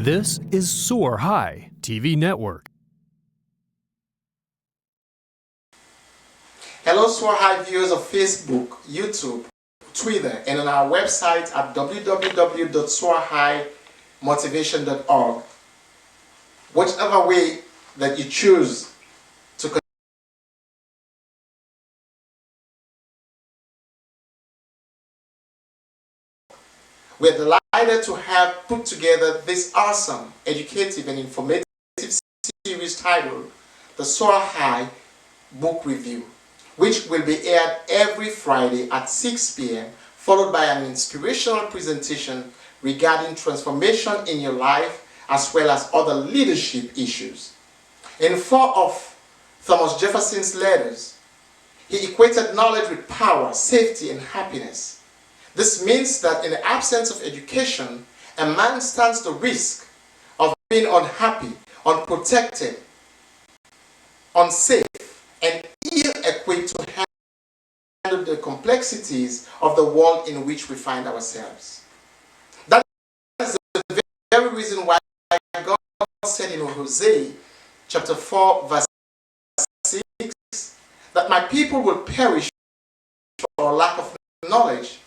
This is SOAR High TV Network. Hello, SOAR High viewers of Facebook, YouTube, Twitter, and on our website at www.soarhighmotivation.org. Whichever way that you choose to we're delighted to have put together this awesome, educative, and informative series titled the SOAR High Book Review, which will be aired every Friday at 6 p.m., followed by an inspirational presentation regarding transformation in your life as well as other leadership issues. In 4 of Thomas Jefferson's letters, he equated knowledge with power, safety, and happiness. This means that in the absence of education, a man stands the risk of being unhappy, unprotected, unsafe, and ill-equipped to handle the complexities of the world in which we find ourselves. That is the very reason why God said in Hosea chapter 4 verse 6 that my people will perish for lack of knowledge,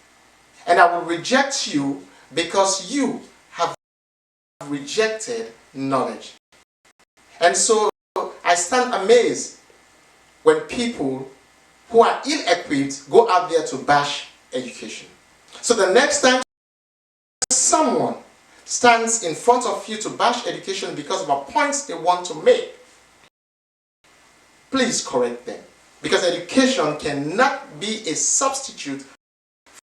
and I will reject you because you have rejected knowledge. And so I stand amazed when people who are ill-equipped go out there to bash education. So the next time someone stands in front of you to bash education because of a point they want to make, please correct them. Because education cannot be a substitute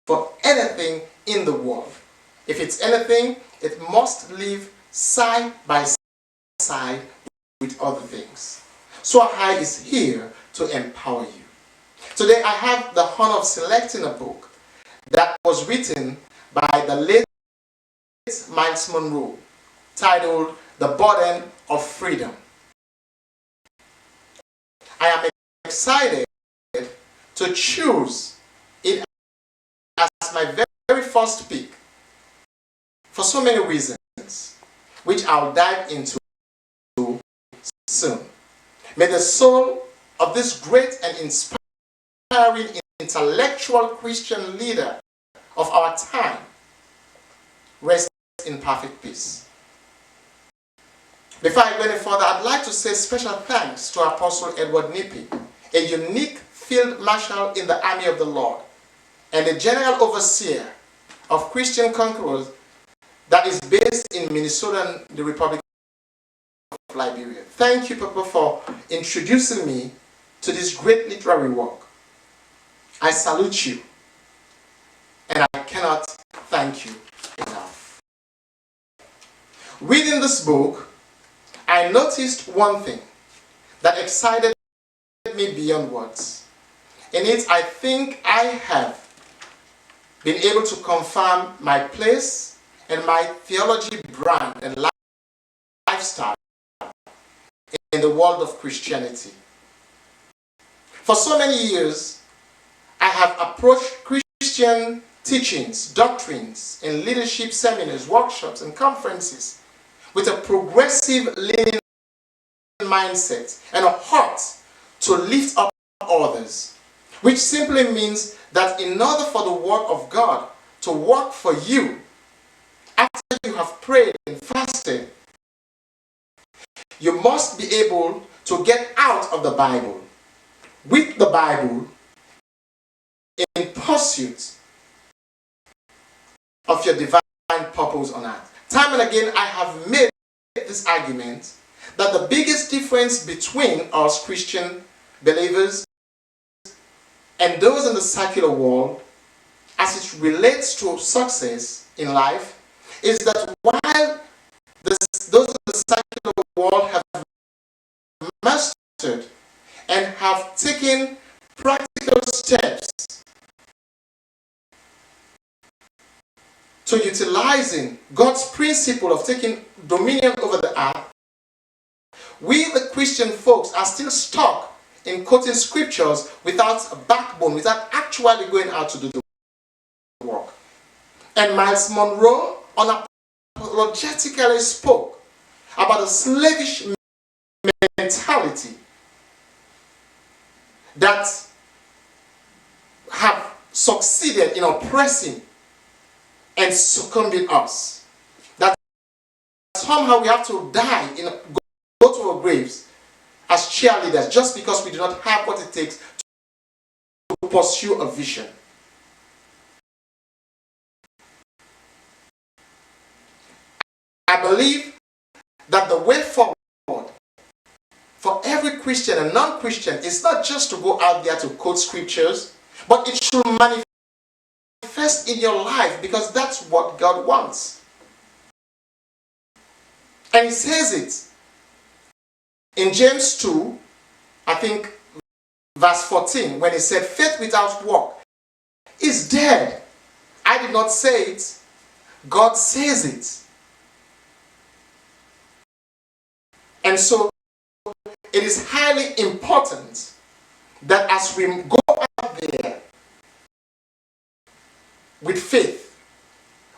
for anything in the world. If it's anything, it must live side by side with other things. SOAR High is here to empower you. Today I have the honor of selecting a book that was written by the late Miles Monroe, titled The Burden of Freedom. I am excited to choose it as my very first pick for so many reasons, which I'll dive into soon. May the soul of this great and inspiring intellectual Christian leader of our time rest in perfect peace. Before I go any further, I'd like to say special thanks to Apostle Edward Nippy, a unique field marshal in the army of the Lord, and the general overseer of Christian Conquerors that is based in Minnesota, the Republic of Liberia. Thank you, Papa, for introducing me to this great literary work. I salute you, and I cannot thank you enough. Reading this book, I noticed one thing that excited me beyond words. In it, I think I have been able to confirm my place and my theology brand and lifestyle in the world of Christianity. For so many years, I have approached Christian teachings, doctrines, and leadership seminars, workshops, and conferences with a progressive leaning mindset and a heart to lift up others, which simply means that in order for the word of God to work for you, after you have prayed and fasted, you must be able to get out of the Bible, with the Bible, in pursuit of your divine purpose on earth. Time and again, I have made this argument that the biggest difference between us Christian believers and those in the secular world, as it relates to success in life, is that while those in the secular world have mastered and have taken practical steps to utilizing God's principle of taking dominion over the earth, we the Christian folks are still stuck in quoting scriptures without a backbone, without actually going out to do the work. And Miles Monroe unapologetically spoke about a slavish mentality that have succeeded in oppressing and succumbing us. That somehow we have to die, go to our graves as cheerleaders just because we do not have what it takes to pursue a vision. I believe that the way forward for every Christian and non-Christian is not just to go out there to quote scriptures, but it should manifest in your life, because that's what God wants. And he says it in James 2, I think verse 14, when he said, faith without work is dead. I did not say it. God says it. And so it is highly important that as we go out there with faith,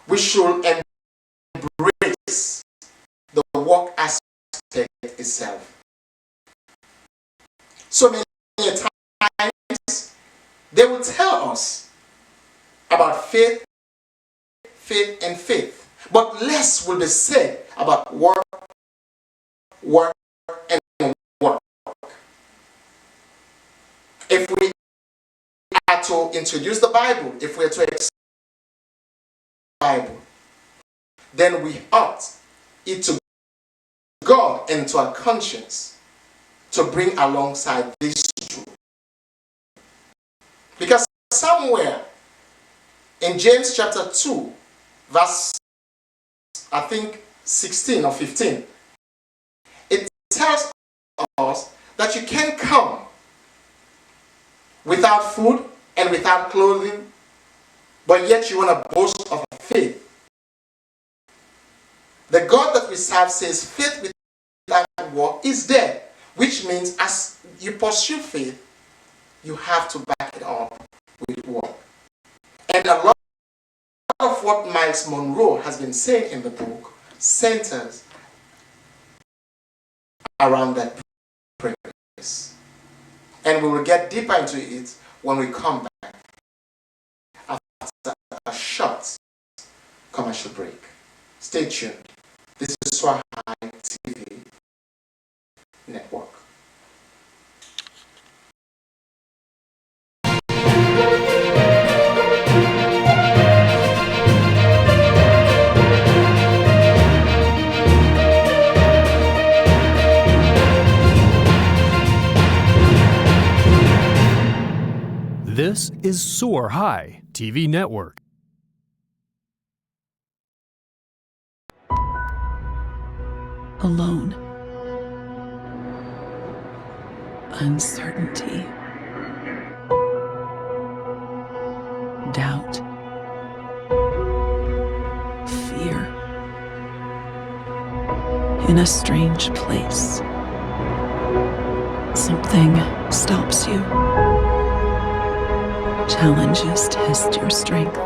we should embrace the work aspect itself. So many times they will tell us about faith, and faith, but less will be said about work, and work. If we are to introduce the Bible, if we are to explain the Bible, then we ought it to God and to our conscience to bring alongside these two. Because somewhere in James chapter 2, verse, I think 16 or 15, it tells us that you can't come without food and without clothing, but yet you want to boast of faith. The God that we serve says faith without work is dead, which means as you pursue faith, you have to back it up with work. And a lot of what Miles Monroe has been saying in the book centers around that premise. And we will get deeper into it when we come back after a short commercial break. Stay tuned. This is SOAR TV Network. This is SOAR TV Network. Alone. Uncertainty. Doubt. Fear. In a strange place. Something stops you. Challenges test your strength.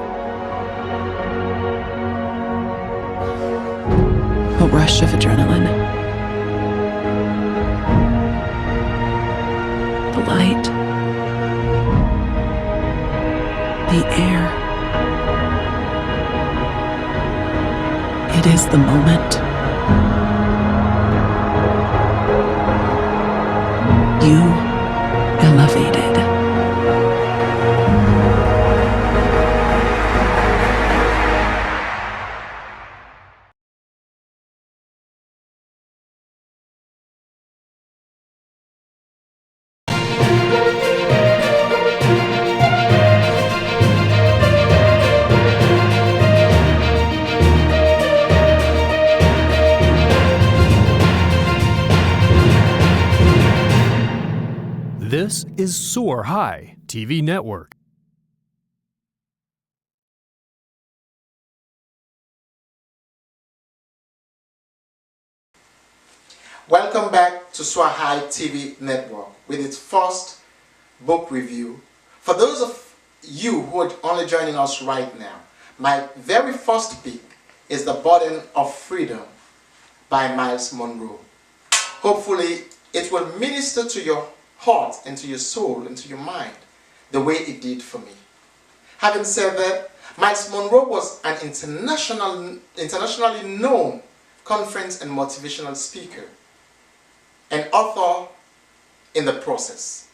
A rush of adrenaline. The light. The air. It is the moment. You elevated. This is SOAR TV Network. Welcome back to SOAR TV Network with its first book review. For those of you who are only joining us right now, my very first pick is The Burden of Freedom by Miles Monroe. Hopefully, it will minister to your heart and to your soul and to your mind the way it did for me. Having said that, Miles Monroe was an internationally known conference and motivational speaker, an author in the process.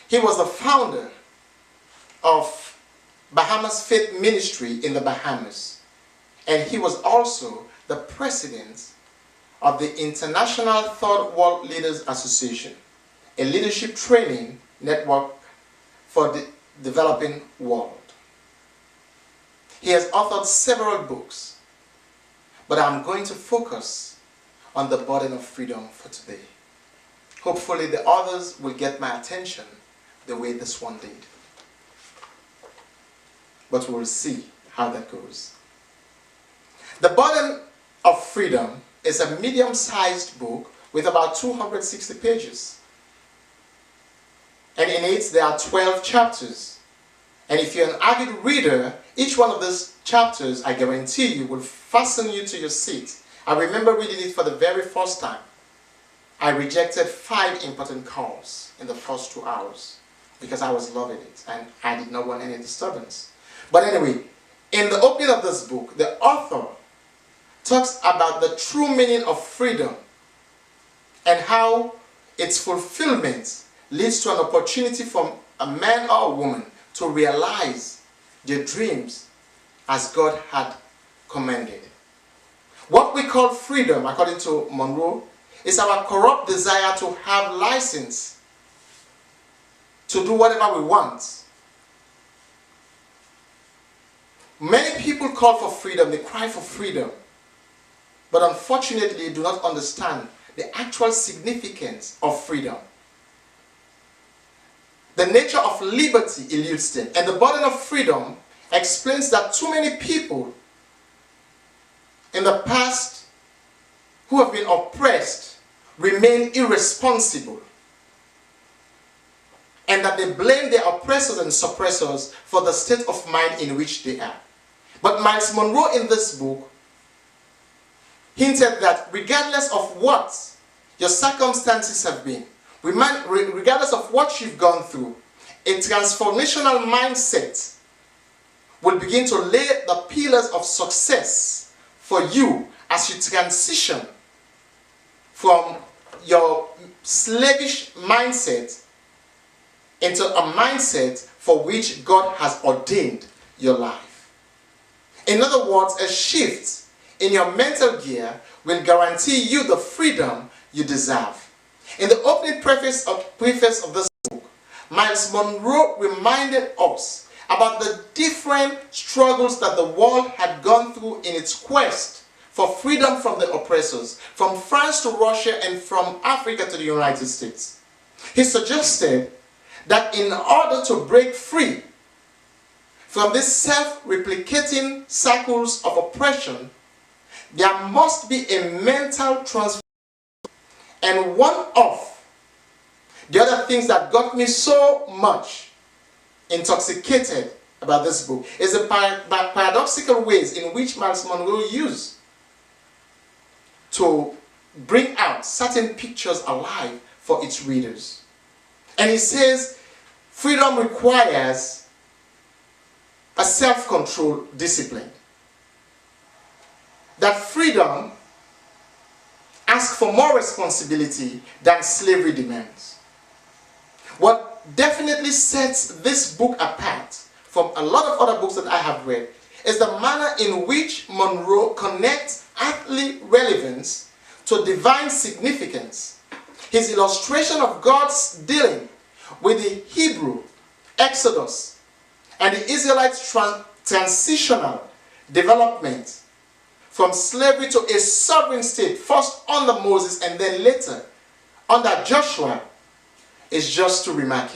He was the founder of Bahamas Faith Ministry in the Bahamas, and he was also the president of the International Third World Leaders Association, a leadership training network for the developing world. He has authored several books, but I'm going to focus on The Burden of Freedom for today. Hopefully the others will get my attention the way this one did. But we'll see how that goes. The Burden of Freedom is a medium-sized book with about 260 pages. And in it there are 12 chapters. And if you're an avid reader, each one of these chapters, I guarantee you, will fasten you to your seat. I remember reading it for the very first time. I rejected 5 important calls in the first 2 hours because I was loving it and I did not want any disturbance. But anyway, in the opening of this book, the author talks about the true meaning of freedom and how its fulfillment leads to an opportunity for a man or a woman to realize their dreams as God had commanded. What we call freedom, according to Monroe, is our corrupt desire to have license to do whatever we want. Many people call for freedom, they cry for freedom, but unfortunately do not understand the actual significance of freedom. The nature of liberty eludes them, and the burden of freedom explains that too many people in the past who have been oppressed remain irresponsible, and that they blame their oppressors and suppressors for the state of mind in which they are. But Miles Monroe in this book hinted that regardless of what your circumstances have been, regardless of what you've gone through, a transformational mindset will begin to lay the pillars of success for you as you transition from your slavish mindset into a mindset for which God has ordained your life. In other words, a shift in your mental gear will guarantee you the freedom you deserve. In the opening preface of this book, Miles Monroe reminded us about the different struggles that the world had gone through in its quest for freedom from the oppressors, from France to Russia and from Africa to the United States. He suggested that in order to break free from these self-replicating cycles of oppression, there must be a mental transformation. And one of the other things that got me so much intoxicated about this book is the paradoxical ways in which Miles Monroe used to bring out certain pictures alive for its readers. And he says freedom requires a self-control discipline. That freedom asks for more responsibility than slavery demands. What definitely sets this book apart from a lot of other books that I have read is the manner in which Monroe connects earthly relevance to divine significance. His illustration of God's dealing with the Hebrew Exodus and the Israelites' transitional development from slavery to a sovereign state, first under Moses and then later under Joshua, is just too remarkable.